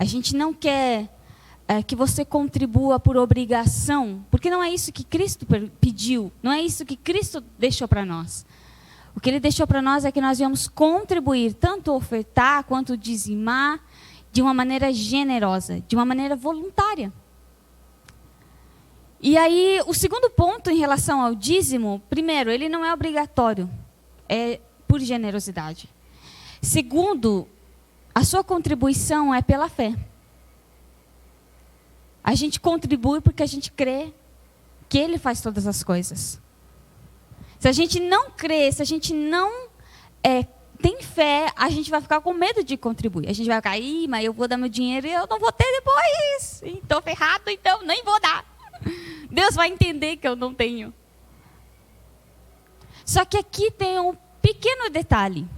A gente não quer que você contribua por obrigação, porque não é isso que Cristo pediu, não é isso que Cristo deixou para nós. O que Ele deixou para nós é que nós íamos contribuir, tanto ofertar quanto dizimar, de uma maneira generosa, de uma maneira voluntária. E aí, o segundo ponto em relação ao dízimo, primeiro, ele não é obrigatório, é por generosidade. Segundo, a sua contribuição é pela fé. A gente contribui porque a gente crê que Ele faz todas as coisas. Se a gente não crê, se a gente não tem fé, a gente vai ficar com medo de contribuir. A gente vai ficar, mas eu vou dar meu dinheiro e eu não vou ter depois. Estou ferrado, então nem vou dar. Deus vai entender que eu não tenho. Só que aqui tem um pequeno detalhe.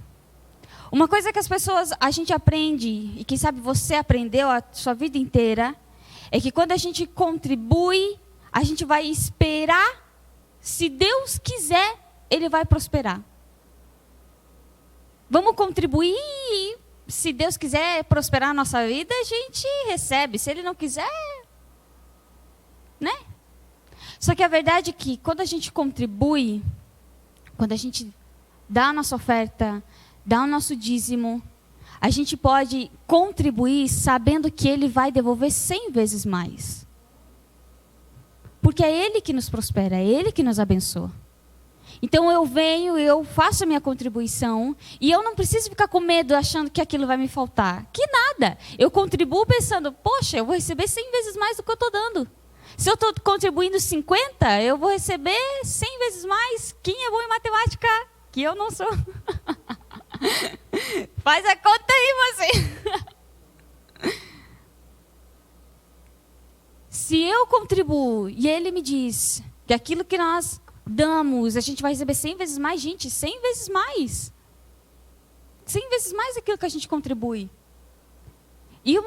Uma coisa que a gente aprende, e quem sabe você aprendeu a sua vida inteira, é que quando a gente contribui, a gente vai esperar, se Deus quiser, Ele vai prosperar. Vamos contribuir e, se Deus quiser prosperar a nossa vida, a gente recebe. Se Ele não quiser, né? Só que a verdade é que quando a gente contribui, quando a gente dá a nossa oferta, dá o nosso dízimo, a gente pode contribuir sabendo que Ele vai devolver 100 vezes mais. Porque é Ele que nos prospera, é Ele que nos abençoa. Então eu venho, eu faço a minha contribuição e eu não preciso ficar com medo achando que aquilo vai me faltar. Que nada. Eu contribuo pensando, poxa, eu vou receber 100 vezes mais do que eu estou dando. Se eu estou contribuindo 50, eu vou receber 100 vezes mais. Quem é bom em matemática? Que eu não sou. Faz a conta aí, você. Se eu contribuo e Ele me diz que aquilo que nós damos, a gente vai receber 100 vezes mais, gente, 100 vezes mais. 100 vezes mais aquilo que a gente contribui. E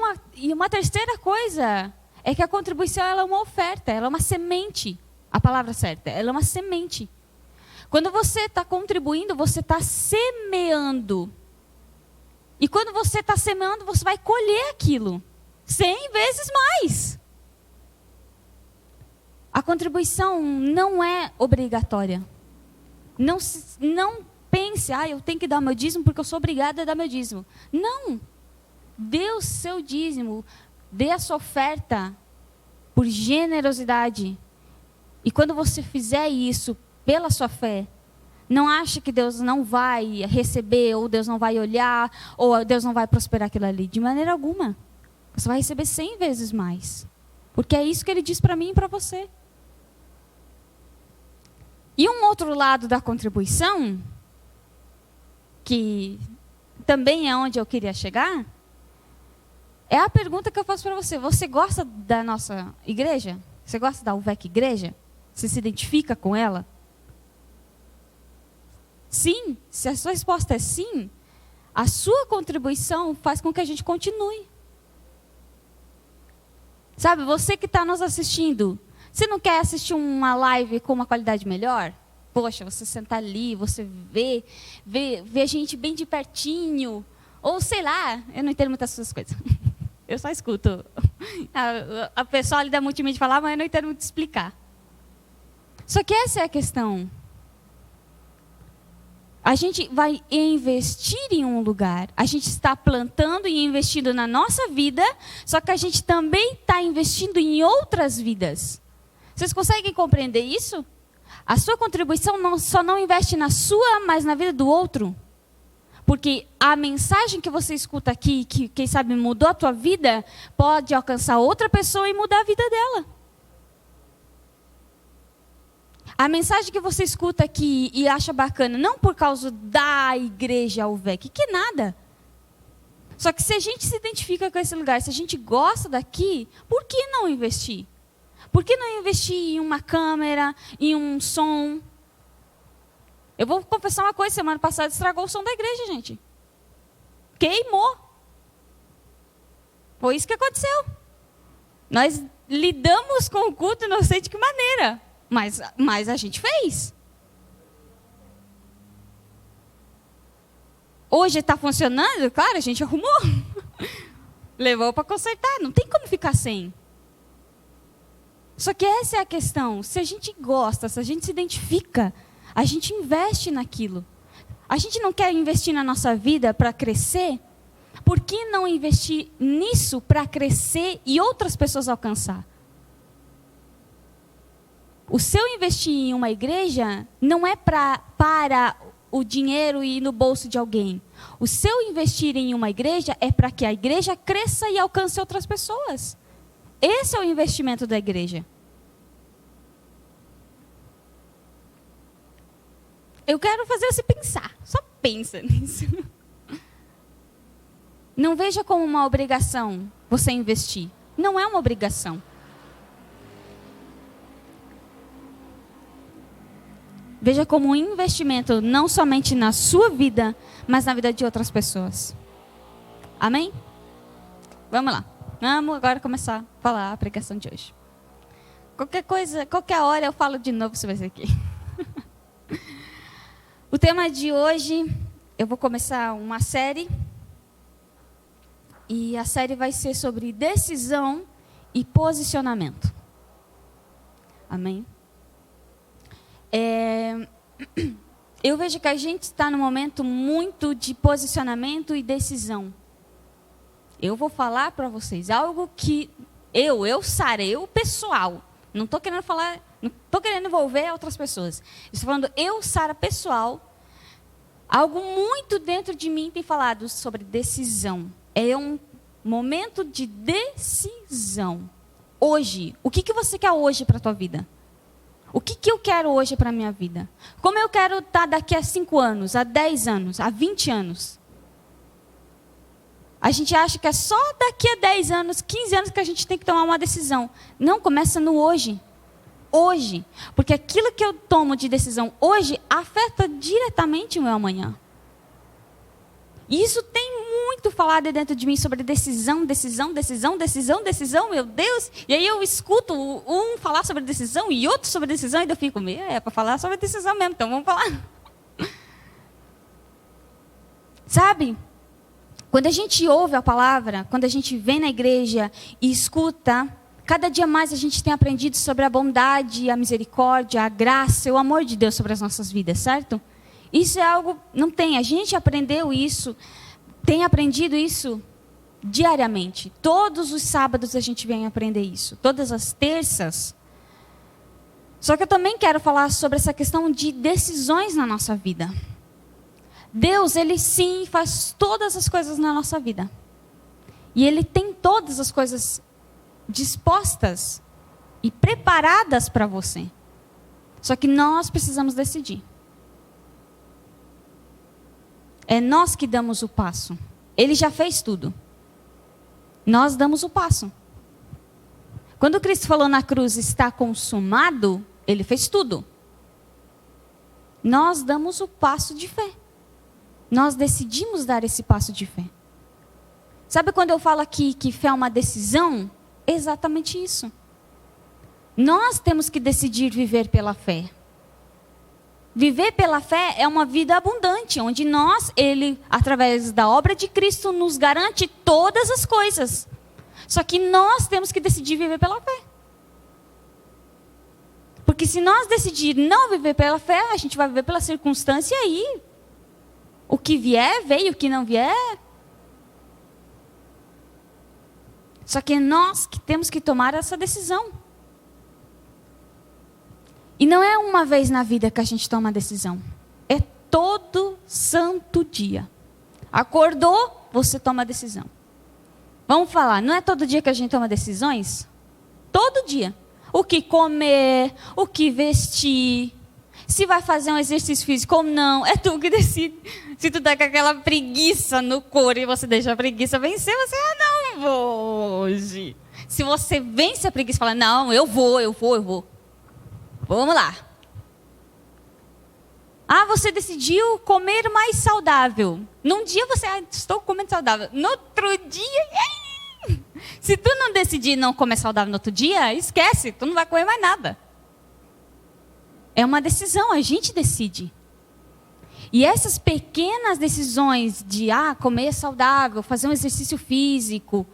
uma terceira coisa é que a contribuição ela é uma oferta, ela é uma semente. A palavra certa, ela é uma semente. Quando você está contribuindo, você está semeando. E quando você está semeando, você vai colher aquilo 100 vezes mais. A contribuição não é obrigatória. Não pense, eu tenho que dar meu dízimo porque eu sou obrigada a dar meu dízimo. Não. Dê o seu dízimo, dê a sua oferta por generosidade. E quando você fizer isso pela sua fé, não ache que Deus não vai receber, ou Deus não vai olhar, ou Deus não vai prosperar aquilo ali. De maneira alguma. Você vai receber 100 vezes mais. Porque é isso que Ele diz para mim e para você. E um outro lado da contribuição, que também é onde eu queria chegar, é a pergunta que eu faço para você. Você gosta da nossa igreja? Você gosta da UVEC Igreja? Você se identifica com ela? Sim, se a sua resposta é sim, a sua contribuição faz com que a gente continue. Sabe, você que está nos assistindo, você não quer assistir uma live com uma qualidade melhor? Poxa, você sentar ali, você vê a gente bem de pertinho. Ou sei lá, eu não entendo muitas dessas coisas. Eu só escuto. A pessoa ali da multimídia falar, mas eu não entendo muito explicar. Só que essa é a questão. A gente vai investir em um lugar. A gente está plantando e investindo na nossa vida, só que a gente também está investindo em outras vidas. Vocês conseguem compreender isso? A sua contribuição só não investe na sua, mas na vida do outro. Porque a mensagem que você escuta aqui, que quem sabe mudou a tua vida, pode alcançar outra pessoa e mudar a vida dela. A mensagem que você escuta aqui e acha bacana, não por causa da igreja UVEC, que nada. Só que se a gente se identifica com esse lugar, se a gente gosta daqui, por que não investir? Por que não investir em uma câmera, em um som? Eu vou confessar uma coisa, semana passada estragou o som da igreja, gente. Queimou. Foi isso que aconteceu. Nós lidamos com o culto, não sei de que maneira, mas a gente fez. Hoje está funcionando? Claro, a gente arrumou. Levou para consertar, não tem como ficar sem. Só que essa é a questão. Se a gente gosta, se a gente se identifica, a gente investe naquilo. A gente não quer investir na nossa vida para crescer? Por que não investir nisso para crescer e outras pessoas alcançar? O seu investir em uma igreja não é para o dinheiro ir no bolso de alguém. O seu investir em uma igreja é para que a igreja cresça e alcance outras pessoas. Esse é o investimento da igreja. Eu quero fazer você pensar. Só pensa nisso. Não veja como uma obrigação você investir. Não é uma obrigação. Veja como um investimento não somente na sua vida, mas na vida de outras pessoas. Amém? Vamos lá. Vamos agora começar a falar a pregação de hoje. Qualquer coisa, qualquer hora eu falo de novo sobre isso aqui. O tema de hoje, eu vou começar uma série. E a série vai ser sobre decisão e posicionamento. Amém? Eu vejo que a gente está num momento muito de posicionamento e decisão. Eu vou falar para vocês algo que Sara, pessoal, não estou querendo falar, não estou querendo envolver outras pessoas. Estou falando Sara, pessoal, algo muito dentro de mim tem falado sobre decisão. É um momento de decisão. Hoje, o que você quer hoje para a tua vida? O que eu quero hoje para a minha vida? Como eu quero estar daqui a 5 anos, a 10 anos, a 20 anos? A gente acha que é só daqui a 10 anos, 15 anos que a gente tem que tomar uma decisão. Não, começa no hoje. Hoje. Porque aquilo que eu tomo de decisão hoje afeta diretamente o meu amanhã. E isso tem muito falado dentro de mim sobre decisão, meu Deus. E aí eu escuto um falar sobre decisão e outro sobre decisão, e eu fico, é para falar sobre decisão mesmo, então vamos falar. Sabe? Quando a gente ouve a palavra, quando a gente vem na igreja e escuta, cada dia mais a gente tem aprendido sobre a bondade, a misericórdia, a graça, o amor de Deus sobre as nossas vidas, certo? Isso é algo, não tem, a gente aprendeu isso, tem aprendido isso diariamente. Todos os sábados a gente vem aprender isso, todas as terças. Só que eu também quero falar sobre essa questão de decisões na nossa vida. Deus, Ele sim faz todas as coisas na nossa vida. E Ele tem todas as coisas dispostas e preparadas para você. Só que nós precisamos decidir. É nós que damos o passo. Ele já fez tudo. Nós damos o passo. Quando Cristo falou na cruz, está consumado, Ele fez tudo. Nós damos o passo de fé. Nós decidimos dar esse passo de fé. Sabe quando eu falo aqui que fé é uma decisão? É exatamente isso. Nós temos que decidir viver pela fé. Viver pela fé é uma vida abundante, onde Ele, através da obra de Cristo, nos garante todas as coisas. Só que nós temos que decidir viver pela fé. Porque se nós decidir não viver pela fé, a gente vai viver pela circunstância aí. O que vier, veio, o que não vier. Só que é nós que temos que tomar essa decisão. E não é uma vez na vida que a gente toma a decisão. É todo santo dia. Acordou, você toma a decisão. Vamos falar, não é todo dia que a gente toma decisões? Todo dia. O que comer, o que vestir, se vai fazer um exercício físico ou não, é tu que decide. Se tu tá com aquela preguiça no corpo e você deixa a preguiça vencer, você, não vou hoje. Se você vence a preguiça e fala, não, eu vou. Vamos lá. Você decidiu comer mais saudável. Num dia você, estou comendo saudável. No outro dia, se tu não decidir não comer saudável no outro dia, esquece, tu não vai comer mais nada. É uma decisão, a gente decide. E essas pequenas decisões de comer saudável, fazer um exercício físico,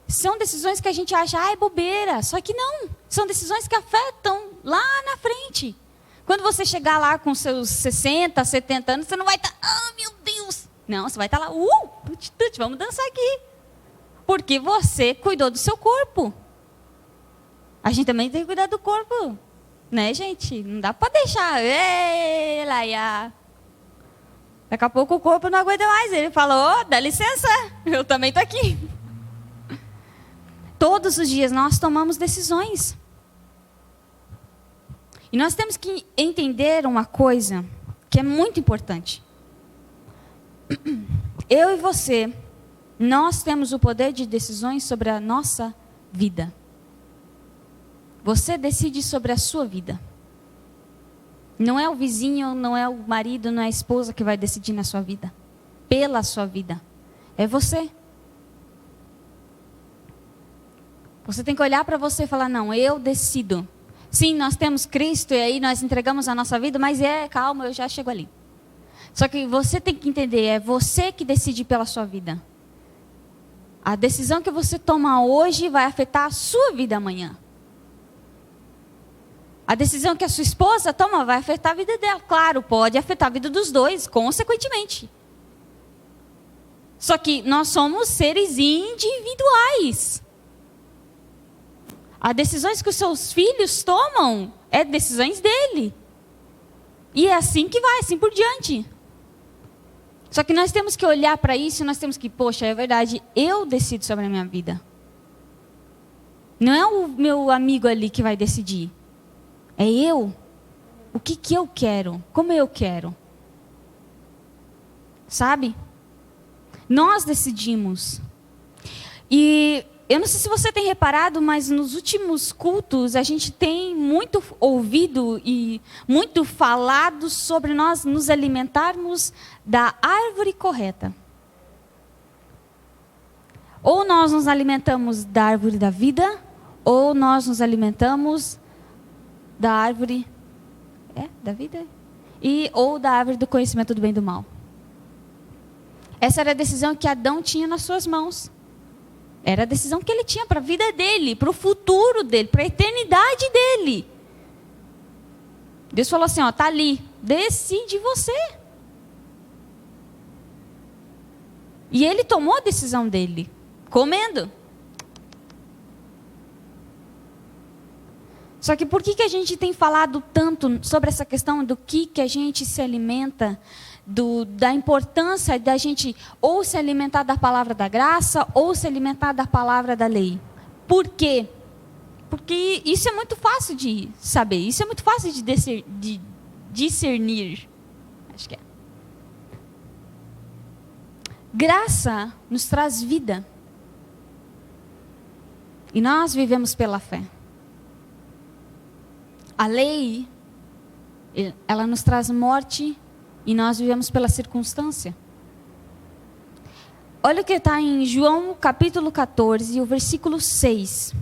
são decisões que a gente acha, é bobeira. Só que não, são decisões que afetam lá na frente. Quando você chegar lá com seus 60, 70 anos, você não vai estar, meu Deus. Não, você vai estar lá, vamos dançar aqui. Porque você cuidou do seu corpo. A gente também tem que cuidar do corpo. Né, gente? Não dá para deixar. Daqui a pouco o corpo não aguenta mais. Ele falou, dá licença, eu também estou aqui. Todos os dias nós tomamos decisões. E nós temos que entender uma coisa que é muito importante. Eu e você, nós temos o poder de decisões sobre a nossa vida. Você decide sobre a sua vida. Não é o vizinho, não é o marido, não é a esposa que vai decidir na sua vida. Pela sua vida. É você. Você tem que olhar para você e falar, não, eu decido. Sim, nós temos Cristo e aí nós entregamos a nossa vida, mas calma, eu já chego ali. Só que você tem que entender, é você que decide pela sua vida. A decisão que você toma hoje vai afetar a sua vida amanhã. A decisão que a sua esposa toma vai afetar a vida dela. Claro, pode afetar a vida dos dois, consequentemente. Só que nós somos seres individuais. As decisões que os seus filhos tomam, é decisões dele. E é assim que vai, assim por diante. Só que nós temos que olhar para isso e nós temos que, poxa, é verdade, eu decido sobre a minha vida. Não é o meu amigo ali que vai decidir. É eu. O que eu quero? Como eu quero? Sabe? Nós decidimos. E eu não sei se você tem reparado, mas nos últimos cultos a gente tem muito ouvido e muito falado sobre nós nos alimentarmos da árvore correta. Ou nós nos alimentamos da árvore da vida, ou nós nos alimentamos da árvore da vida ou da árvore do conhecimento do bem e do mal. Essa era a decisão que Adão tinha nas suas mãos. Era a decisão que ele tinha para a vida dele, para o futuro dele, para a eternidade dele. Deus falou assim, tá ali, decide você. E ele tomou a decisão dele, comendo. Só que por que a gente tem falado tanto sobre essa questão do que a gente se alimenta, da importância da gente ou se alimentar da palavra da graça ou se alimentar da palavra da lei? Por quê? Porque isso é muito fácil de saber, isso é muito fácil de discernir. Acho que é. Graça nos traz vida. E nós vivemos pela fé. A lei, ela nos traz morte e nós vivemos pela circunstância. Olha o que está em João capítulo 14, o versículo 6.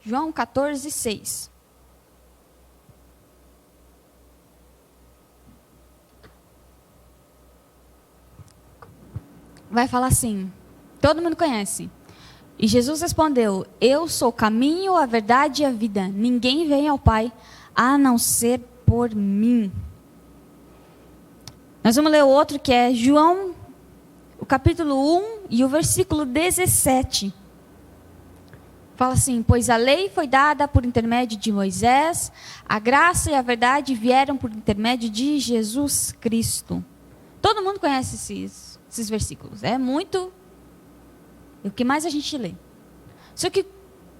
João 14, 6. Vai falar assim, todo mundo conhece. E Jesus respondeu, eu sou o caminho, a verdade e a vida. Ninguém vem ao Pai a não ser por mim. Nós vamos ler o outro que é João, o capítulo 1 e o versículo 17. Fala assim, pois a lei foi dada por intermédio de Moisés, a graça e a verdade vieram por intermédio de Jesus Cristo. Todo mundo conhece esses versículos. É muito... o que mais a gente lê. Só que,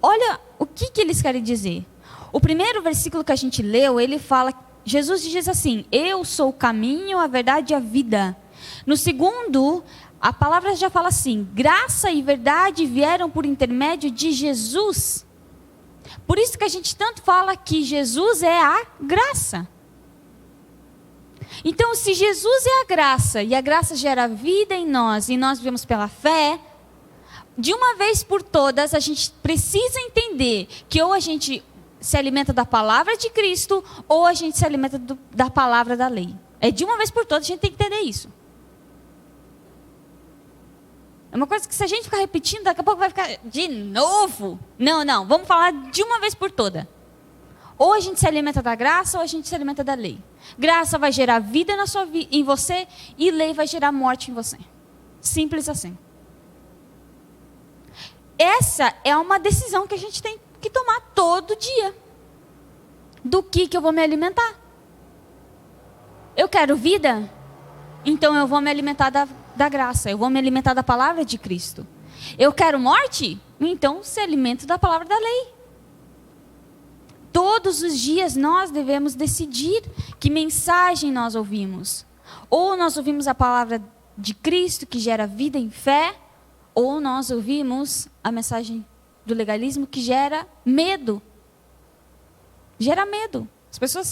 olha o que eles querem dizer. O primeiro versículo que a gente leu, ele fala, Jesus diz assim, eu sou o caminho, a verdade e a vida. No segundo, a palavra já fala assim, graça e verdade vieram por intermédio de Jesus. Por isso que a gente tanto fala que Jesus é a graça. Então, se Jesus é a graça, e a graça gera vida em nós, e nós vivemos pela fé, de uma vez por todas, a gente precisa entender que ou a gente se alimenta da palavra de Cristo, ou a gente se alimenta da palavra da lei. É de uma vez por todas, a gente tem que entender isso. É uma coisa que se a gente ficar repetindo, daqui a pouco vai ficar de novo. Não, vamos falar de uma vez por toda. Ou a gente se alimenta da graça, ou a gente se alimenta da lei. Graça vai gerar vida em você, e lei vai gerar morte em você. Simples assim. Essa é uma decisão que a gente tem que tomar todo dia. Do que eu vou me alimentar? Eu quero vida? Então eu vou me alimentar da graça. Eu vou me alimentar da palavra de Cristo. Eu quero morte? Então se alimento da palavra da lei. Todos os dias nós devemos decidir que mensagem nós ouvimos. Ou nós ouvimos a palavra de Cristo, que gera vida em fé, ou nós ouvimos a mensagem do legalismo, que gera medo. Gera medo. As pessoas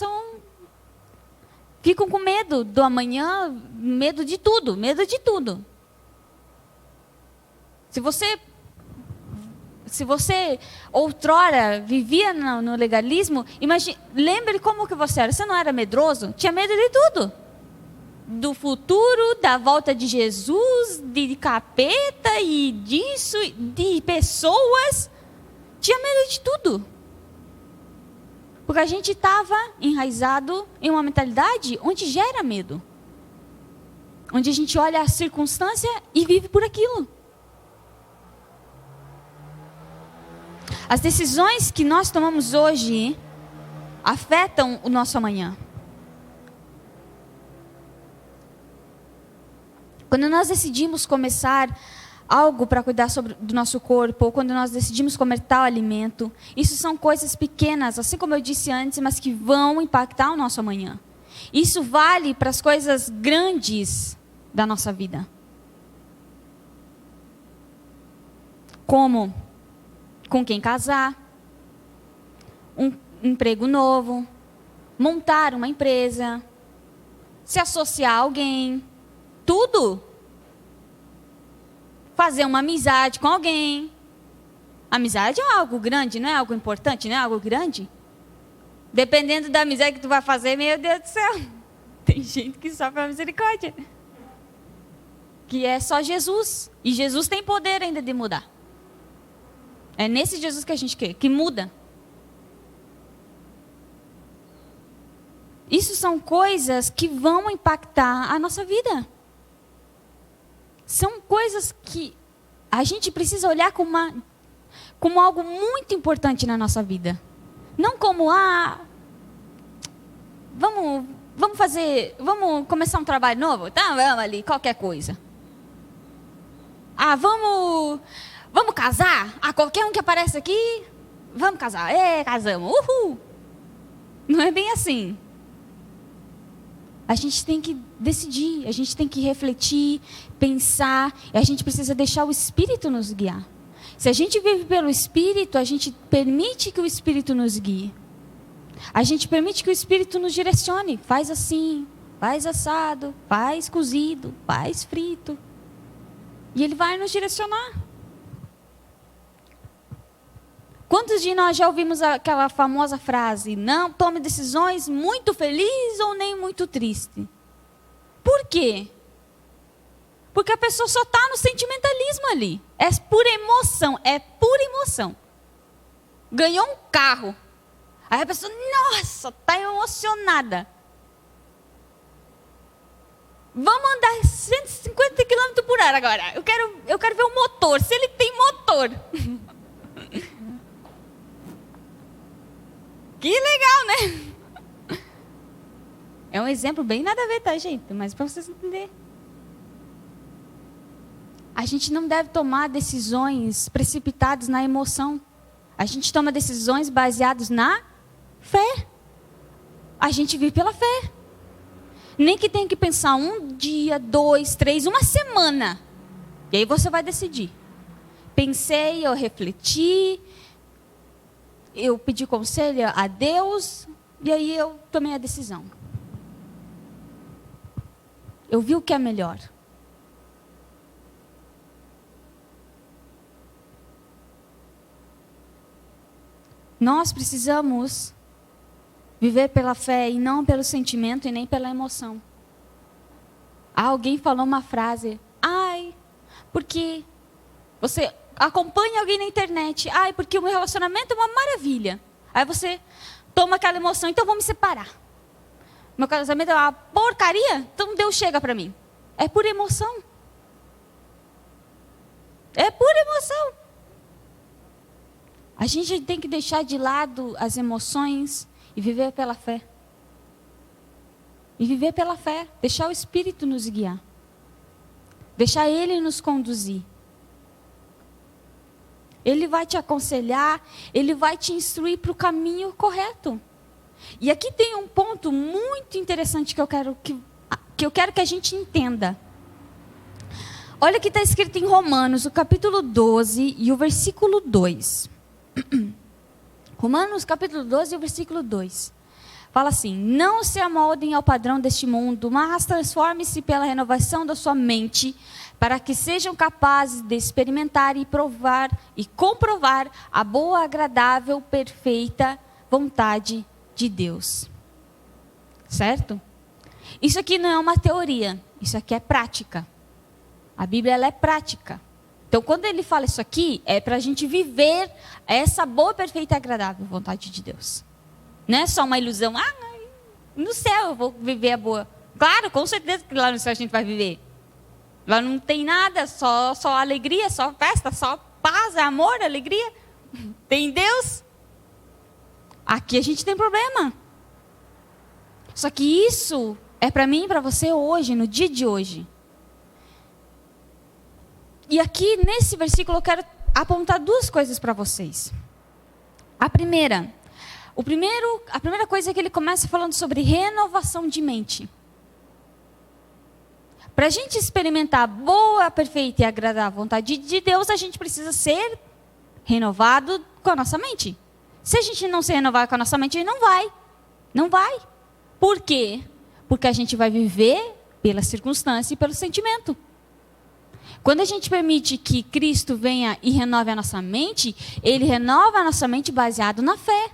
ficam com medo do amanhã, medo de tudo, medo de tudo. Se você outrora vivia no legalismo, lembre como que você era. Você não era medroso? Tinha medo de tudo. Do futuro, da volta de Jesus, de capeta e disso, de pessoas. Tinha medo de tudo. Porque a gente estava enraizado em uma mentalidade onde gera medo. Onde a gente olha a circunstância e vive por aquilo. As decisões que nós tomamos hoje afetam o nosso amanhã. Quando nós decidimos começar algo para cuidar do nosso corpo, ou quando nós decidimos comer tal alimento, isso são coisas pequenas, assim como eu disse antes, mas que vão impactar o nosso amanhã. Isso vale para as coisas grandes da nossa vida. Como com quem casar, um emprego novo, montar uma empresa, se associar a alguém, tudo. Fazer uma amizade com alguém. Amizade é algo grande, não é algo importante, não é algo grande? Dependendo da amizade que tu vai fazer, meu Deus do céu. Tem gente que sofre a misericórdia. Que é só Jesus. E Jesus tem poder ainda de mudar. É nesse Jesus que a gente quer, que muda. Isso são coisas que vão impactar a nossa vida. São coisas que a gente precisa olhar como algo muito importante na nossa vida. Não como, vamos começar um trabalho novo? Tá, vamos ali, qualquer coisa. Vamos casar? Qualquer um que aparece aqui, vamos casar. Casamos, uhul. Não é bem assim. A gente tem que decidir, a gente tem que refletir, pensar, e a gente precisa deixar o Espírito nos guiar. Se a gente vive pelo Espírito, a gente permite que o Espírito nos guie. A gente permite que o Espírito nos direcione. Faz assim, faz assado, faz cozido, faz frito. E Ele vai nos direcionar. Quantos de nós já ouvimos aquela famosa frase, não tome decisões muito feliz ou nem muito triste? Por quê? Porque a pessoa só está no sentimentalismo ali. É pura emoção, Ganhou um carro. Aí a pessoa, nossa, está emocionada. Vamos andar 150 km por hora agora. Eu quero ver o motor, se ele tem motor. Que legal, né? É um exemplo bem nada a ver, tá, gente? Mas para vocês entenderem. A gente não deve tomar decisões precipitadas na emoção. A gente toma decisões baseadas na fé. A gente vive pela fé. Nem que tenha que pensar 1 dia, 2, 3, uma semana. E aí você vai decidir. Pensei, eu refleti, eu pedi conselho a Deus, e aí eu tomei a decisão. Eu vi o que é melhor. Nós precisamos viver pela fé e não pelo sentimento e nem pela emoção. Alguém falou uma frase, porque você acompanha alguém na internet. Ai, porque o meu relacionamento é uma maravilha. Aí você toma aquela emoção, então vou me separar. Meu casamento é uma porcaria, então Deus chega para mim. É por emoção. É por emoção. A gente tem que deixar de lado as emoções e viver pela fé. E viver pela fé. Deixar o Espírito nos guiar. Deixar Ele nos conduzir. Ele vai te aconselhar, Ele vai te instruir para o caminho correto. E aqui tem um ponto muito interessante que eu quero que a gente entenda. Olha o que está escrito em Romanos, o capítulo 12 e o versículo 2. Romanos, capítulo 12 e o versículo 2. Fala assim: não se amoldem ao padrão deste mundo, mas transforme-se pela renovação da sua mente, para que sejam capazes de experimentar e provar e comprovar a boa, agradável, perfeita vontade de Deus. Certo? Isso aqui não é uma teoria, isso aqui é prática. A Bíblia ela é prática. Então, quando ele fala isso aqui, é para a gente viver essa boa, perfeita e agradável vontade de Deus. Não é só uma ilusão. Ah, no céu eu vou viver a boa. Claro, com certeza que lá no céu a gente vai viver. Lá não tem nada, só alegria, só festa, só paz, amor, alegria. Tem Deus. Aqui a gente tem problema. Só que isso é para mim e para você hoje, no dia de hoje. E aqui nesse versículo eu quero apontar duas coisas para vocês. A primeira coisa é que ele começa falando sobre renovação de mente. Para a gente experimentar a boa, perfeita e agradável vontade de Deus, a gente precisa ser renovado com a nossa mente. Se a gente não se renovar com a nossa mente, não vai. Não vai. Por quê? Porque a gente vai viver pela circunstância e pelo sentimento. Quando a gente permite que Cristo venha e renove a nossa mente, Ele renova a nossa mente baseado na fé.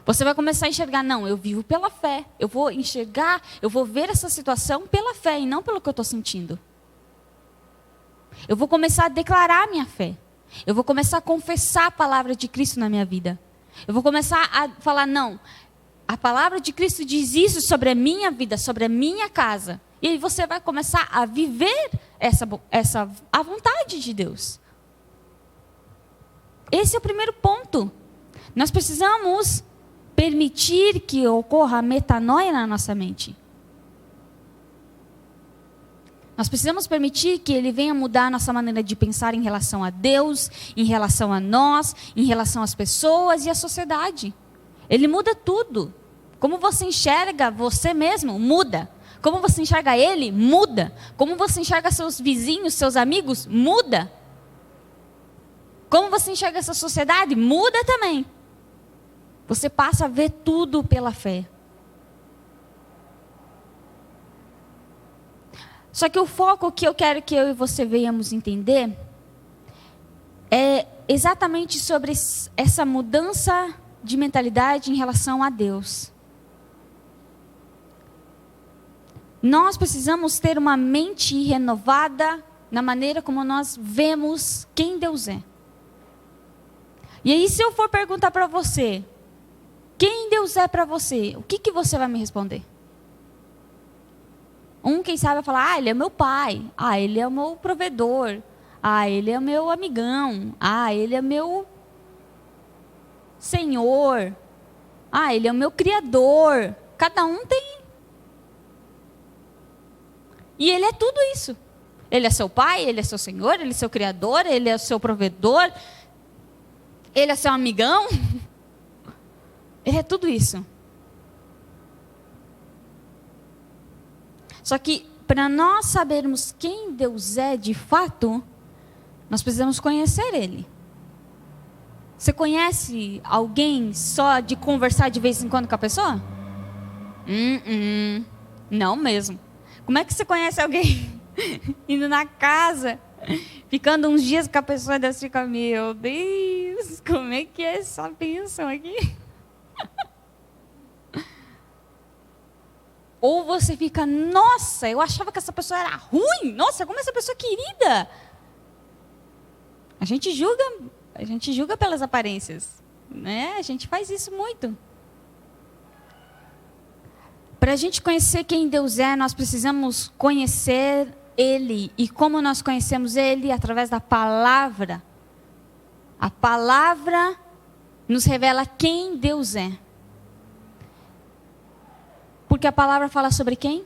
Você vai começar a enxergar, não, eu vivo pela fé. Eu vou enxergar, eu vou ver essa situação pela fé e não pelo que eu estou sentindo. Eu vou começar a declarar a minha fé. Eu vou começar a confessar a palavra de Cristo na minha vida. Eu vou começar a falar, não, a palavra de Cristo diz isso sobre a minha vida, sobre a minha casa. E aí você vai começar a viver a vontade de Deus. Esse é o primeiro ponto. Nós precisamos permitir que ocorra a metanoia na nossa mente. Nós precisamos permitir que Ele venha mudar a nossa maneira de pensar em relação a Deus, em relação a nós, em relação às pessoas e à sociedade. Ele muda tudo. Como você enxerga você mesmo, muda. Como você enxerga Ele, muda. Como você enxerga seus vizinhos, seus amigos, muda. Como você enxerga essa sociedade, muda também. Você passa a ver tudo pela fé. Só que o foco que eu quero que eu e você venhamos entender é exatamente sobre essa mudança de mentalidade em relação a Deus. Nós precisamos ter uma mente renovada na maneira como nós vemos quem Deus é. E aí, se eu for perguntar para você, quem Deus é para você, o que você vai me responder? Quem sabe, vai falar, Ele é meu pai. Ele é o meu provedor. Ele é meu amigão. Ele é meu Senhor. Ele é o meu Criador. Cada um tem. E Ele é tudo isso. Ele é seu pai, Ele é seu Senhor, Ele é seu Criador, Ele é o seu provedor. Ele é seu amigão. Ele é tudo isso. Só que, para nós sabermos quem Deus é de fato, nós precisamos conhecer Ele. Você conhece alguém só de conversar de vez em quando com a pessoa? Não mesmo. Como é que você conhece alguém indo na casa, ficando uns dias com a pessoa e você fica, meu Deus, como é que é essa bênção aqui? Ou você fica, nossa, eu achava que essa pessoa era ruim. Nossa, como essa pessoa é querida. A gente julga pelas aparências, né? A gente faz isso muito. Para a gente conhecer quem Deus é, nós precisamos conhecer Ele. E como nós conhecemos Ele? Através da palavra. A palavra nos revela quem Deus é. Porque a palavra fala sobre quem?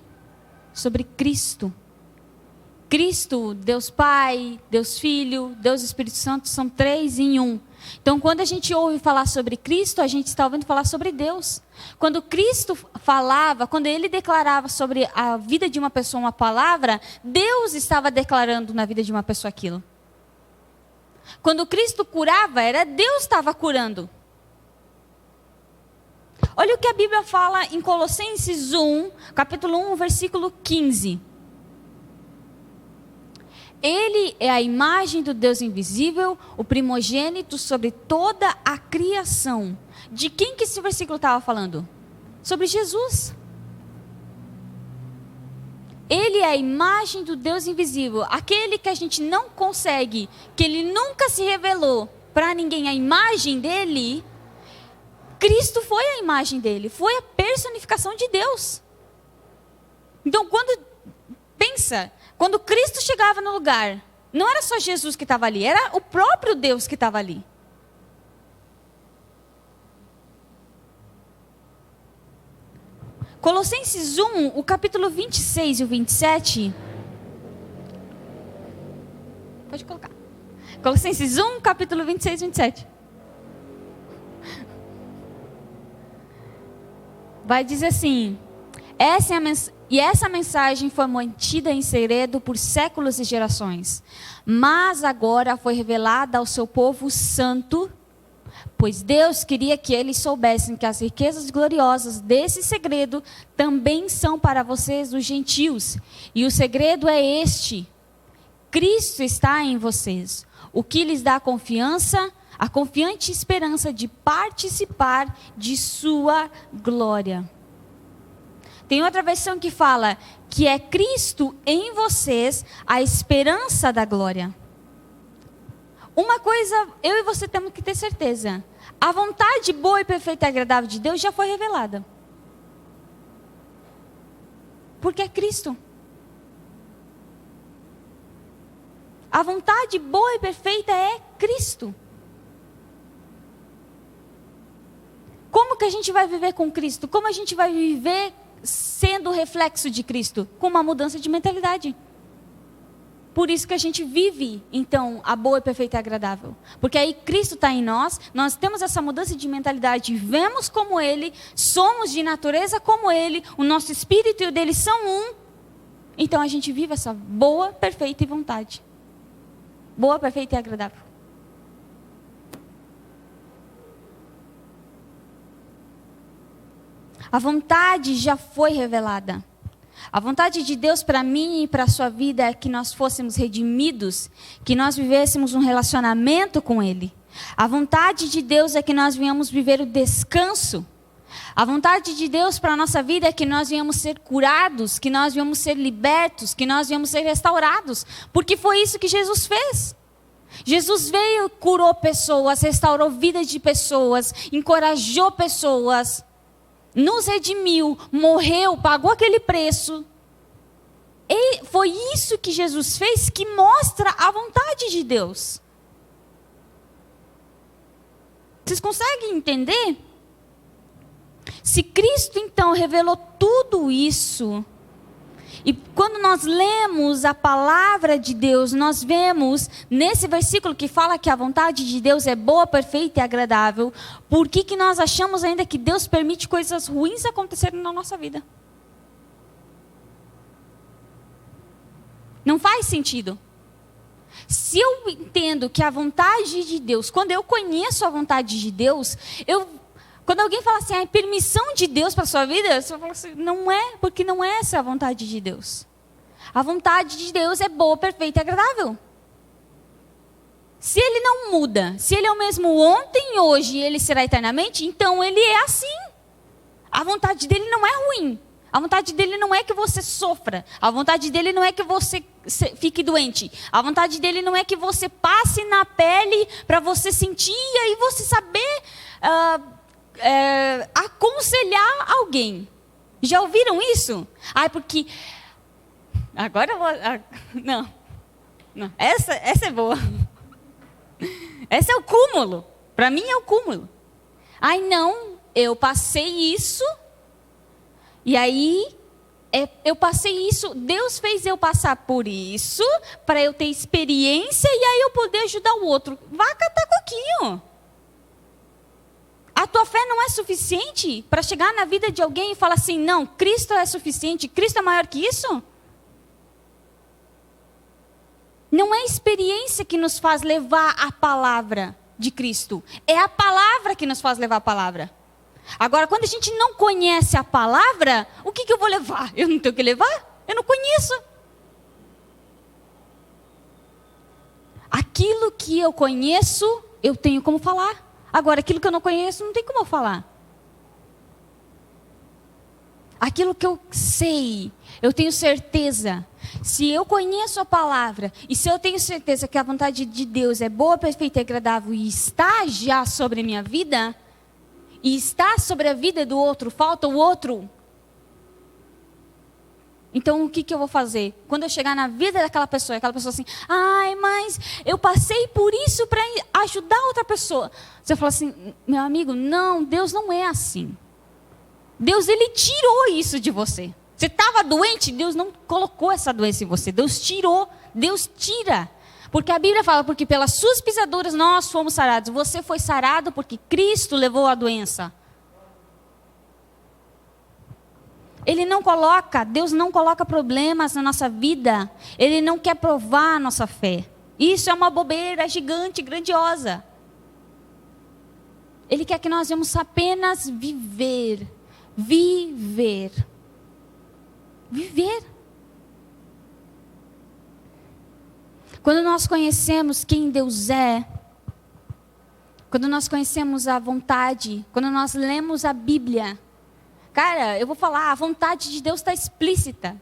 Sobre Cristo. Cristo, Deus Pai, Deus Filho, Deus Espírito Santo, são 3 em 1. Então, quando a gente ouve falar sobre Cristo, a gente está ouvindo falar sobre Deus. Quando Cristo falava, quando Ele declarava sobre a vida de uma pessoa uma palavra, Deus estava declarando na vida de uma pessoa aquilo. Quando Cristo curava, era Deus que estava curando. Olha o que a Bíblia fala em Colossenses 1, capítulo 1, versículo 15. Ele é a imagem do Deus invisível, o primogênito sobre toda a criação. De quem que esse versículo estava falando? Sobre Jesus. Ele é a imagem do Deus invisível, aquele que a gente não consegue, que ele nunca se revelou para ninguém, a imagem dele. Cristo foi a imagem dele, foi a personificação de Deus. Então, quando Cristo chegava no lugar, não era só Jesus que estava ali, era o próprio Deus que estava ali. Colossenses 1, o capítulo 26 e o 27. Pode colocar. Colossenses 1, capítulo 26 e 27. Vai dizer assim: essa mensagem foi mantida em segredo por séculos e gerações, mas agora foi revelada ao seu povo santo, pois Deus queria que eles soubessem que as riquezas gloriosas desse segredo também são para vocês, os gentios. E o segredo é este: Cristo está em vocês, o que lhes dá confiança, a confiante esperança de participar de sua glória. Tem outra versão que fala que é Cristo em vocês, a esperança da glória. Uma coisa eu e você temos que ter certeza: a vontade boa e perfeita e agradável de Deus já foi revelada. Porque é Cristo. A vontade boa e perfeita é Cristo. Como que a gente vai viver com Cristo? Como a gente vai viver sendo o reflexo de Cristo? Com uma mudança de mentalidade. Por isso que a gente vive, então, a boa, perfeita e agradável. Porque aí Cristo está em nós, nós temos essa mudança de mentalidade, vemos como Ele, somos de natureza como Ele, o nosso espírito e o dele são um. Então a gente vive essa boa, perfeita e vontade. Boa, perfeita e agradável. A vontade já foi revelada. A vontade de Deus para mim e para a sua vida é que nós fôssemos redimidos, que nós vivêssemos um relacionamento com Ele. A vontade de Deus é que nós venhamos viver o descanso. A vontade de Deus para a nossa vida é que nós venhamos ser curados, que nós venhamos ser libertos, que nós venhamos ser restaurados. Porque foi isso que Jesus fez. Jesus veio, curou pessoas, restaurou vidas de pessoas, encorajou pessoas, nos redimiu, morreu, pagou aquele preço. E foi isso que Jesus fez que mostra a vontade de Deus. Vocês conseguem entender? Se Cristo então revelou tudo isso, e quando nós lemos a palavra de Deus, nós vemos nesse versículo que fala que a vontade de Deus é boa, perfeita e agradável, por que nós achamos ainda que Deus permite coisas ruins acontecerem na nossa vida? Não faz sentido. Se eu entendo que a vontade de Deus, quando eu conheço a vontade de Deus, quando alguém fala assim, permissão de Deus para a sua vida, você fala assim, não é, porque não é essa a vontade de Deus. A vontade de Deus é boa, perfeita e agradável. Se Ele não muda, se Ele é o mesmo ontem, hoje e Ele será eternamente, então Ele é assim. A vontade dEle não é ruim. A vontade dele não é que você sofra. A vontade dele não é que você fique doente. A vontade dele não é que você passe na pele para você sentir e aí você saber aconselhar alguém. Já ouviram isso? Porque... Agora eu vou... Não. Essa é boa. Esse é o cúmulo. Para mim é o cúmulo. Não, eu passei isso... E aí, eu passei isso, Deus fez eu passar por isso, para eu ter experiência e aí eu poder ajudar o outro. Vá catar coquinho. A tua fé não é suficiente para chegar na vida de alguém e falar assim, não, Cristo é suficiente, Cristo é maior que isso? Não é a experiência que nos faz levar a palavra de Cristo, é a palavra que nos faz levar a palavra. Agora, quando a gente não conhece a palavra, o que eu vou levar? Eu não tenho que levar? Eu não conheço. Aquilo que eu conheço, eu tenho como falar. Agora, aquilo que eu não conheço, não tem como eu falar. Aquilo que eu sei, eu tenho certeza. Se eu conheço a palavra, e se eu tenho certeza que a vontade de Deus é boa, perfeita e agradável, e está já sobre a minha vida... E está sobre a vida do outro, falta o outro. Então o que eu vou fazer? Quando eu chegar na vida daquela pessoa, aquela pessoa assim, mas eu passei por isso para ajudar outra pessoa. Você fala assim, meu amigo, não, Deus não é assim. Deus, Ele tirou isso de você. Você estava doente, Deus não colocou essa doença em você. Deus tirou, Deus tira. Porque a Bíblia fala, porque pelas suas pisaduras nós fomos sarados. Você foi sarado porque Cristo levou a doença. Deus não coloca problemas na nossa vida. Ele não quer provar a nossa fé. Isso é uma bobeira gigante, grandiosa. Ele quer que nós vamos apenas viver. Viver. Quando nós conhecemos quem Deus é, quando nós conhecemos a vontade, quando nós lemos a Bíblia, cara, eu vou falar, a vontade de Deus está explícita.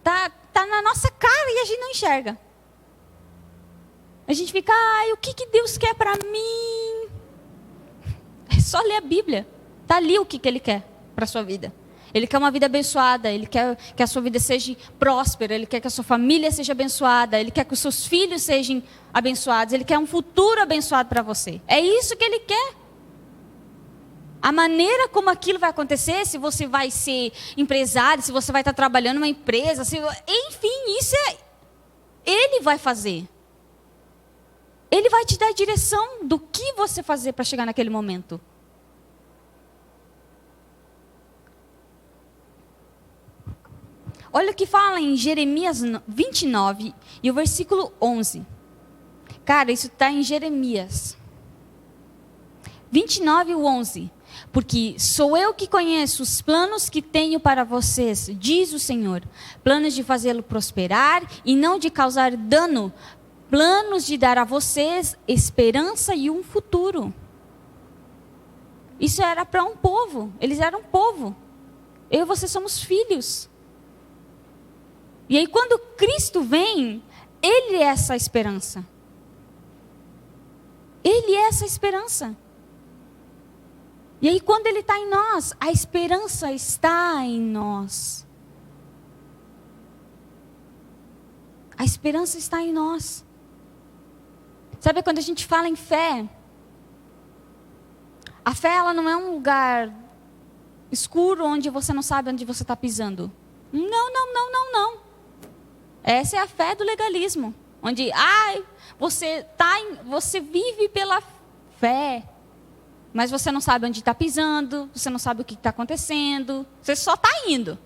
Tá na nossa cara e a gente não enxerga. A gente fica, o que Deus quer para mim? É só ler a Bíblia. Está ali o que Ele quer para a sua vida. Ele quer uma vida abençoada, Ele quer que a sua vida seja próspera, Ele quer que a sua família seja abençoada, Ele quer que os seus filhos sejam abençoados, Ele quer um futuro abençoado para você. É isso que Ele quer. A maneira como aquilo vai acontecer, se você vai ser empresário, se você vai estar trabalhando numa empresa, enfim, isso Ele vai fazer. Ele vai te dar a direção do que você fazer para chegar naquele momento. Olha o que fala em Jeremias 29 e o versículo 11. Cara, isso está em Jeremias 29 e 11. Porque sou eu que conheço os planos que tenho para vocês, diz o Senhor. Planos de fazê-lo prosperar e não de causar dano. Planos de dar a vocês esperança e um futuro. Isso era para um povo. Eles eram um povo. Eu e você somos filhos. E aí quando Cristo vem, Ele é essa esperança. Ele é essa esperança. E aí quando Ele está em nós, a esperança está em nós. A esperança está em nós. Sabe quando a gente fala em fé? A fé ela não é um lugar escuro onde você não sabe onde você está pisando. Não. Essa é a fé do legalismo. Onde, você vive pela fé. Mas você não sabe onde está pisando, você não sabe o que está acontecendo, você só está indo.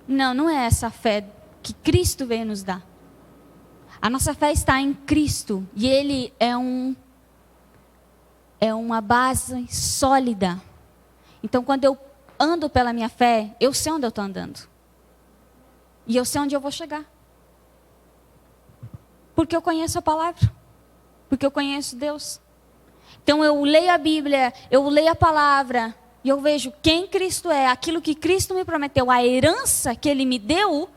Não é essa fé que Cristo veio nos dar. A nossa fé está em Cristo e Ele é uma base sólida. Então, quando eu ando pela minha fé, eu sei onde eu estou andando. E eu sei onde eu vou chegar. Porque eu conheço a palavra. Porque eu conheço Deus. Então eu leio a Bíblia, eu leio a palavra, e eu vejo quem Cristo é, aquilo que Cristo me prometeu, a herança que Ele me deu,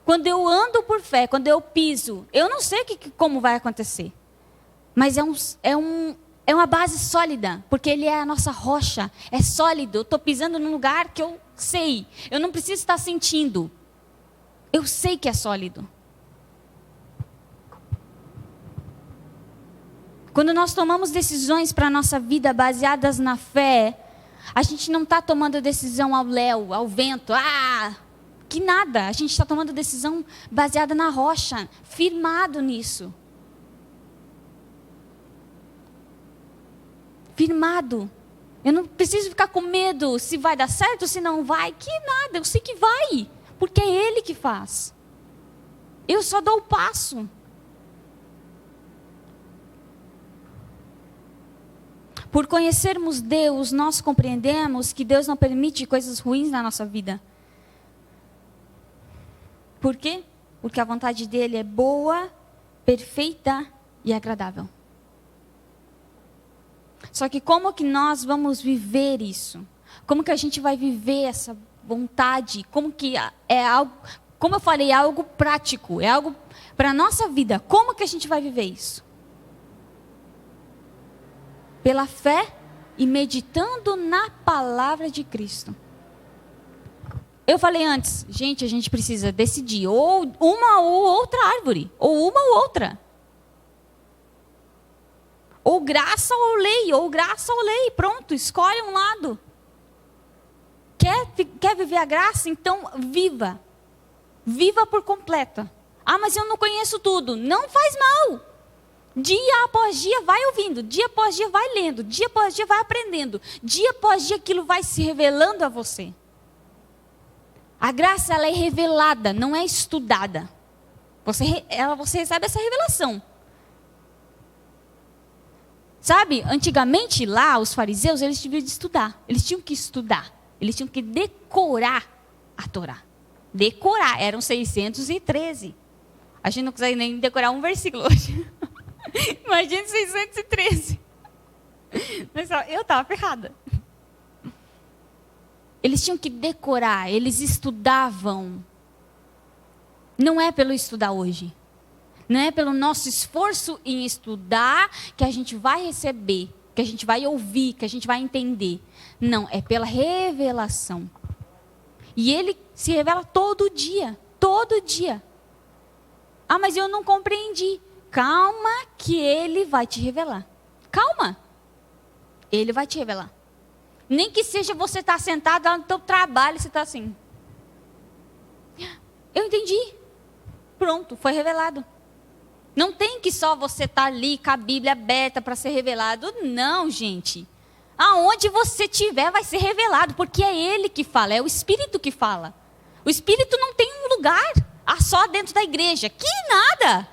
quando eu ando por fé, quando eu piso, eu não sei como vai acontecer. Mas é uma base sólida, porque Ele é a nossa rocha, é sólido. Eu estou pisando num lugar que eu sei, eu não preciso estar sentindo. Eu sei que é sólido. Quando nós tomamos decisões para a nossa vida baseadas na fé, a gente não está tomando decisão ao léu, ao vento, que nada. A gente está tomando decisão baseada na rocha, firmado nisso. Firmado. Eu não preciso ficar com medo se vai dar certo, se não vai. Que nada, eu sei que vai, porque é Ele que faz. Eu só dou o passo. Por conhecermos Deus, nós compreendemos que Deus não permite coisas ruins na nossa vida. Por quê? Porque a vontade dEle é boa, perfeita e agradável. Só que como que nós vamos viver isso? Como que a gente vai viver essa vontade? Como que é algo, como eu falei, é algo prático, é algo para a nossa vida. Como que a gente vai viver isso? Pela fé e meditando na palavra de Cristo. Eu falei antes, gente, a gente precisa decidir ou uma ou outra árvore, ou uma ou outra. Ou graça ou lei, pronto, escolhe um lado. Quer viver a graça? Então viva. Viva por completo. Mas eu não conheço tudo. Não faz mal. Dia após dia vai ouvindo, dia após dia vai lendo, dia após dia vai aprendendo, dia após dia aquilo vai se revelando a você. A graça, ela é revelada, não é estudada. Você recebe essa revelação. Sabe, antigamente lá, os fariseus, eles tinham de estudar. Eles tinham que estudar. Eles tinham que decorar a Torá. Decorar, eram 613. A gente não consegue nem decorar um versículo hoje. Imagina 613. Mas eu estava ferrada. Eles tinham que decorar, eles estudavam. Não é pelo estudar hoje. Não é pelo nosso esforço em estudar que a gente vai receber, que a gente vai ouvir, que a gente vai entender. Não, é pela revelação. E Ele se revela todo dia, todo dia. Mas eu não compreendi. Calma que Ele vai te revelar. Calma. Ele vai te revelar. Nem que seja você estar sentado lá no teu trabalho e você está assim. Eu entendi. Pronto, foi revelado. Não tem que só você estar ali com a Bíblia aberta para ser revelado. Não, gente. Aonde você estiver vai ser revelado, porque é Ele que fala, é o Espírito que fala. O Espírito não tem um lugar só dentro da igreja. Que nada.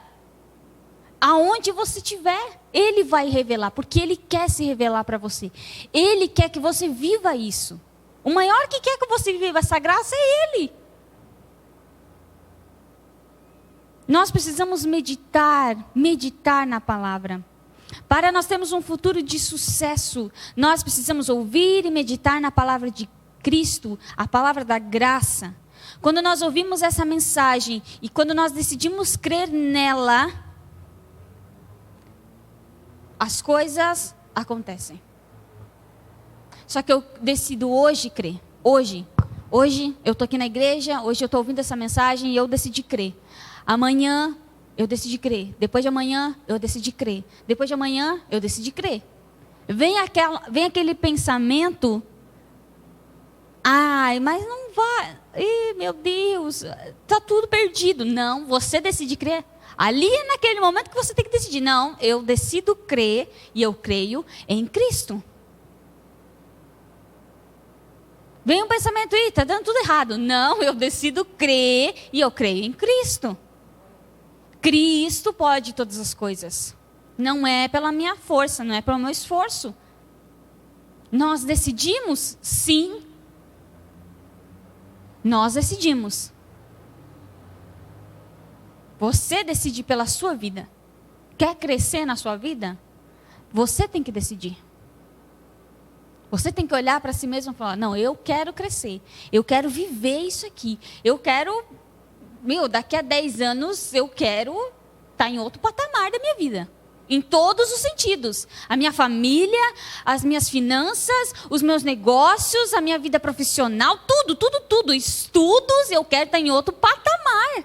Aonde você estiver, Ele vai revelar, porque Ele quer se revelar para você. Ele quer que você viva isso. O maior que quer que você viva essa graça é Ele. Nós precisamos meditar na palavra. Para nós termos um futuro de sucesso, nós precisamos ouvir e meditar na palavra de Cristo, a palavra da graça. Quando nós ouvimos essa mensagem e quando nós decidimos crer nela, as coisas acontecem. Só que eu decido hoje crer. Hoje eu estou aqui na igreja, hoje eu estou ouvindo essa mensagem e eu decidi crer. Amanhã eu decidi crer. Depois de amanhã eu decidi crer. Depois de amanhã eu decidi crer. Vem aquele pensamento. Mas não vai. Meu Deus, está tudo perdido. Não, você decide crer. Ali é naquele momento que você tem que decidir. Não, eu decido crer e eu creio em Cristo. Vem um pensamento, está dando tudo errado. Não, eu decido crer e eu creio em Cristo. Cristo pode todas as coisas. Não é pela minha força, não é pelo meu esforço. Nós decidimos, sim. Nós decidimos. Você decide pela sua vida. Quer crescer na sua vida? Você tem que decidir. Você tem que olhar para si mesmo e falar, não, eu quero crescer. Eu quero viver isso aqui. Eu quero, daqui a 10 anos, eu quero estar em outro patamar da minha vida. Em todos os sentidos. A minha família, as minhas finanças, os meus negócios, a minha vida profissional, tudo. Estudos, eu quero estar em outro patamar.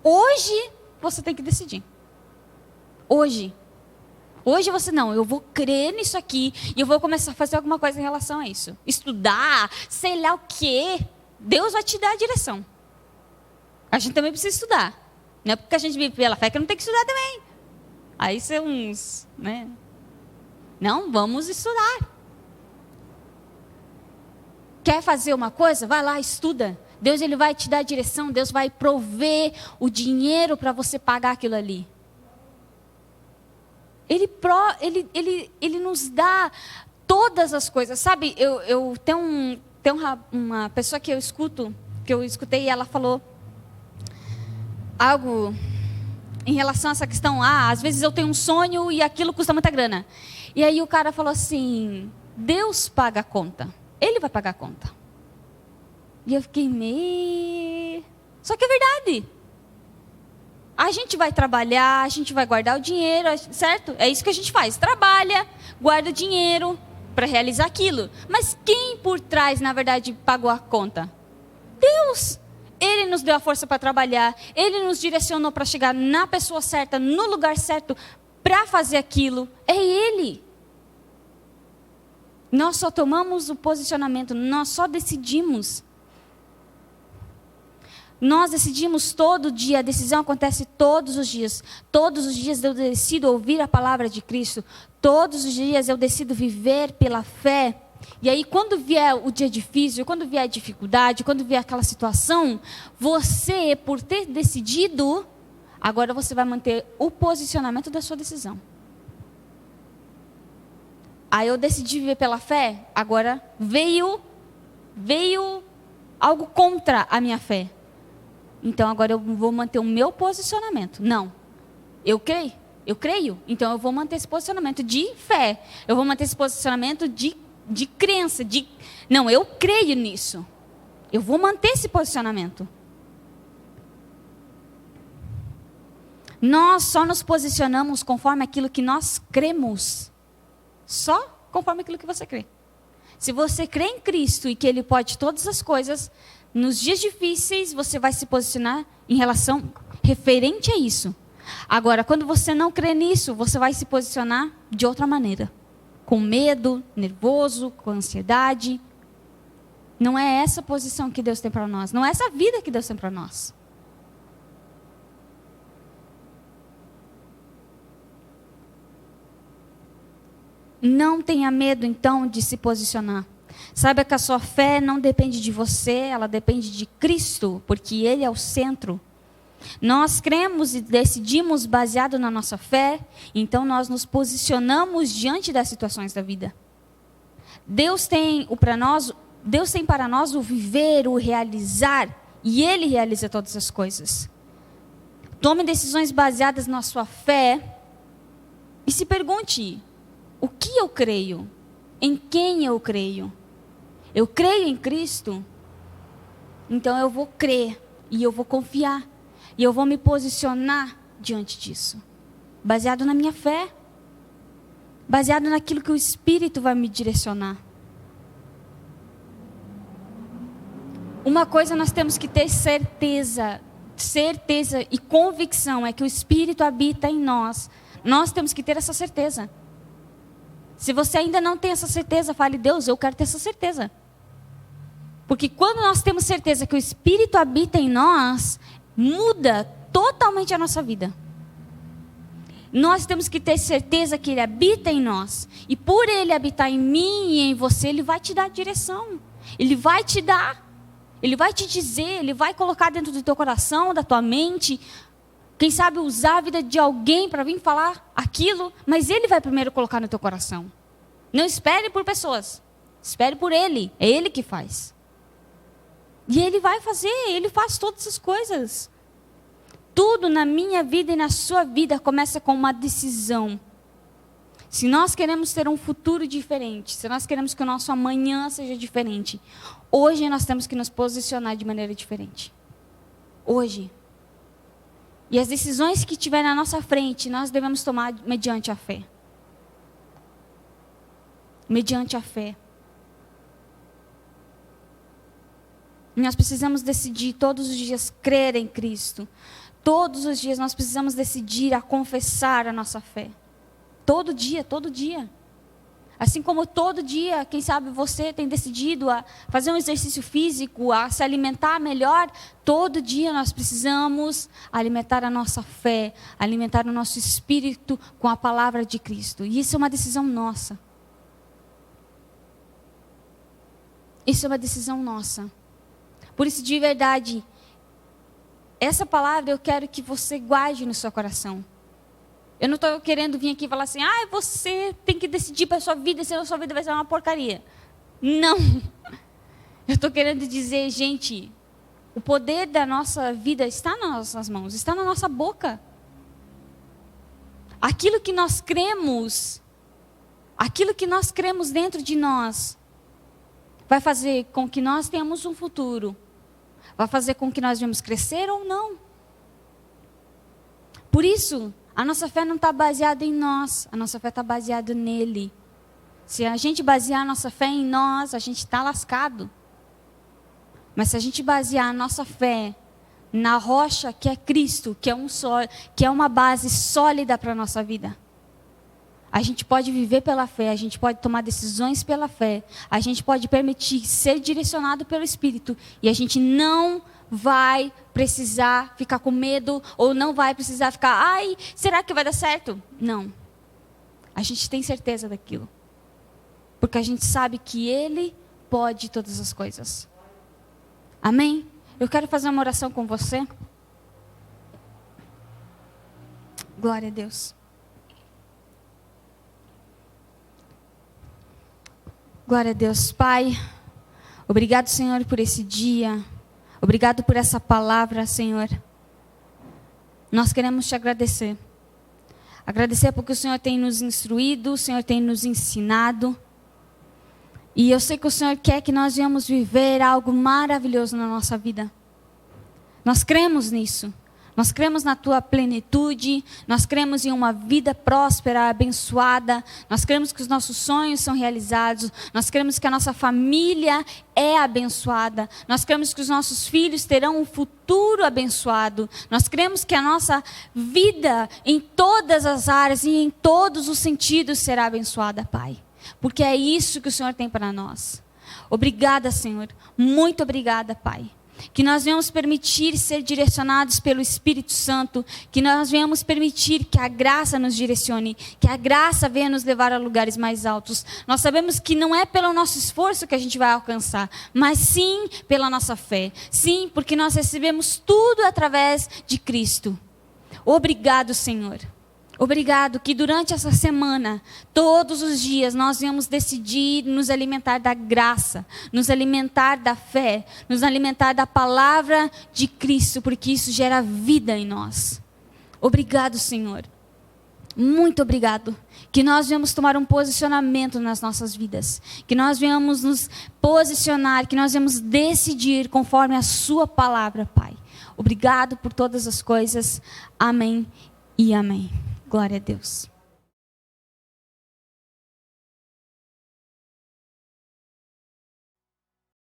Hoje, você tem que decidir. Hoje você não, eu vou crer nisso aqui e eu vou começar a fazer alguma coisa em relação a isso. Estudar, sei lá o quê. Deus vai te dar a direção. A gente também precisa estudar. Não é porque a gente vive pela fé que não tem que estudar também. Aí são uns, né? Não, vamos estudar. Quer fazer uma coisa? Vai lá, estuda. Deus ele vai te dar a direção, Deus vai prover o dinheiro para você pagar aquilo ali. Ele nos dá todas as coisas. Sabe, eu tenho uma pessoa que eu escutei, e ela falou algo em relação a essa questão. Às vezes eu tenho um sonho e aquilo custa muita grana. E aí o cara falou assim, Deus paga a conta. Ele vai pagar a conta. E eu fiquei Só que é verdade. A gente vai trabalhar, a gente vai guardar o dinheiro, certo? É isso que a gente faz. Trabalha, guarda o dinheiro para realizar aquilo. Mas quem por trás, na verdade, pagou a conta? Deus. Ele nos deu a força para trabalhar. Ele nos direcionou para chegar na pessoa certa, no lugar certo, para fazer aquilo. É Ele. Nós só tomamos o posicionamento, nós só decidimos. Nós decidimos todo dia, a decisão acontece todos os dias. Todos os dias eu decido ouvir a palavra de Cristo. Todos os dias eu decido viver pela fé. E aí quando vier o dia difícil, quando vier a dificuldade, quando vier aquela situação, você, por ter decidido, agora você vai manter o posicionamento da sua decisão. Aí eu decidi viver pela fé, agora veio algo contra a minha fé. Então agora eu vou manter o meu posicionamento. Não, eu creio. Então eu vou manter esse posicionamento de fé. Eu vou manter esse posicionamento de crença. Não, eu creio nisso. Eu vou manter esse posicionamento. Nós só nos posicionamos conforme aquilo que nós cremos. Só conforme aquilo que você crê. Se você crê em Cristo e que Ele pode todas as coisas, nos dias difíceis você vai se posicionar em relação referente a isso. Agora, quando você não crê nisso, você vai se posicionar de outra maneira. Com medo, nervoso, com ansiedade. Não é essa posição que Deus tem para nós. Não é essa vida que Deus tem para nós. Não tenha medo, então, de se posicionar. Saiba que a sua fé não depende de você, ela depende de Cristo, porque Ele é o centro. Nós cremos e decidimos baseado na nossa fé, então nós nos posicionamos diante das situações da vida. Deus tem para nós o viver, o realizar, e Ele realiza todas as coisas. Tome decisões baseadas na sua fé e se pergunte: o que eu creio? Em quem eu creio? Eu creio em Cristo? Então eu vou crer e eu vou confiar. E eu vou me posicionar diante disso. Baseado na minha fé. Baseado naquilo que o Espírito vai me direcionar. Uma coisa nós temos que ter certeza e convicção é que o Espírito habita em nós. Nós temos que ter essa certeza. Se você ainda não tem essa certeza, fale: Deus, eu quero ter essa certeza. Porque quando nós temos certeza que o Espírito habita em nós, muda totalmente a nossa vida. Nós temos que ter certeza que Ele habita em nós. E por Ele habitar em mim e em você, Ele vai te dar direção. Ele vai te dar. Ele vai te dizer, Ele vai colocar dentro do teu coração, da tua mente. Quem sabe usar a vida de alguém para vir falar aquilo, mas Ele vai primeiro colocar no teu coração. Não espere por pessoas, espere por Ele, é Ele que faz. E Ele vai fazer, Ele faz todas as coisas. Tudo na minha vida e na sua vida começa com uma decisão. Se nós queremos ter um futuro diferente, se nós queremos que o nosso amanhã seja diferente, hoje nós temos que nos posicionar de maneira diferente. Hoje. E as decisões que tiver na nossa frente, nós devemos tomar mediante a fé. Mediante a fé. Nós precisamos decidir todos os dias crer em Cristo. Todos os dias nós precisamos decidir a confessar a nossa fé. Todo dia, todo dia. Assim como todo dia, quem sabe você tem decidido a fazer um exercício físico, a se alimentar melhor, todo dia nós precisamos alimentar a nossa fé, alimentar o nosso espírito com a palavra de Cristo. E isso é uma decisão nossa. Isso é uma decisão nossa. Por isso, de verdade, essa palavra eu quero que você guarde no seu coração. Eu não estou querendo vir aqui e falar assim, você tem que decidir para a sua vida, senão a sua vida vai ser uma porcaria. Não. Eu estou querendo dizer, gente, o poder da nossa vida está nas nossas mãos, está na nossa boca. Aquilo que nós cremos dentro de nós, vai fazer com que nós tenhamos um futuro. Vai fazer com que nós venhamos crescer ou não. Por isso, a nossa fé não está baseada em nós, a nossa fé está baseada nele. Se a gente basear a nossa fé em nós, a gente está lascado. Mas se a gente basear a nossa fé na rocha que é Cristo, que é uma base sólida para a nossa vida, a gente pode viver pela fé, a gente pode tomar decisões pela fé, a gente pode permitir ser direcionado pelo Espírito, e a gente não vai precisar ficar com medo, ou não vai precisar ficar, será que vai dar certo? Não. A gente tem certeza daquilo. Porque a gente sabe que Ele pode todas as coisas. Amém? Eu quero fazer uma oração com você. Glória a Deus. Glória a Deus. Pai, obrigado, Senhor, por esse dia. Obrigado por essa palavra, Senhor. Nós queremos te agradecer. Agradecer porque o Senhor tem nos instruído, o Senhor tem nos ensinado. E eu sei que o Senhor quer que nós venhamos viver algo maravilhoso na nossa vida. Nós cremos nisso. Nós cremos na tua plenitude, nós cremos em uma vida próspera, abençoada, nós cremos que os nossos sonhos são realizados, nós cremos que a nossa família é abençoada, nós cremos que os nossos filhos terão um futuro abençoado, nós cremos que a nossa vida em todas as áreas e em todos os sentidos será abençoada, Pai, porque é isso que o Senhor tem para nós. Obrigada, Senhor, muito obrigada, Pai. Que nós venhamos permitir ser direcionados pelo Espírito Santo, que nós venhamos permitir que a graça nos direcione, que a graça venha nos levar a lugares mais altos. Nós sabemos que não é pelo nosso esforço que a gente vai alcançar, mas sim pela nossa fé. Sim, porque nós recebemos tudo através de Cristo. Obrigado, Senhor. Obrigado que durante essa semana, todos os dias, nós venhamos decidir nos alimentar da graça, nos alimentar da fé, nos alimentar da palavra de Cristo, porque isso gera vida em nós. Obrigado, Senhor. Muito obrigado. Que nós venhamos tomar um posicionamento nas nossas vidas. Que nós venhamos nos posicionar, que nós venhamos decidir conforme a sua palavra, Pai. Obrigado por todas as coisas. Amém e amém. Glória a Deus.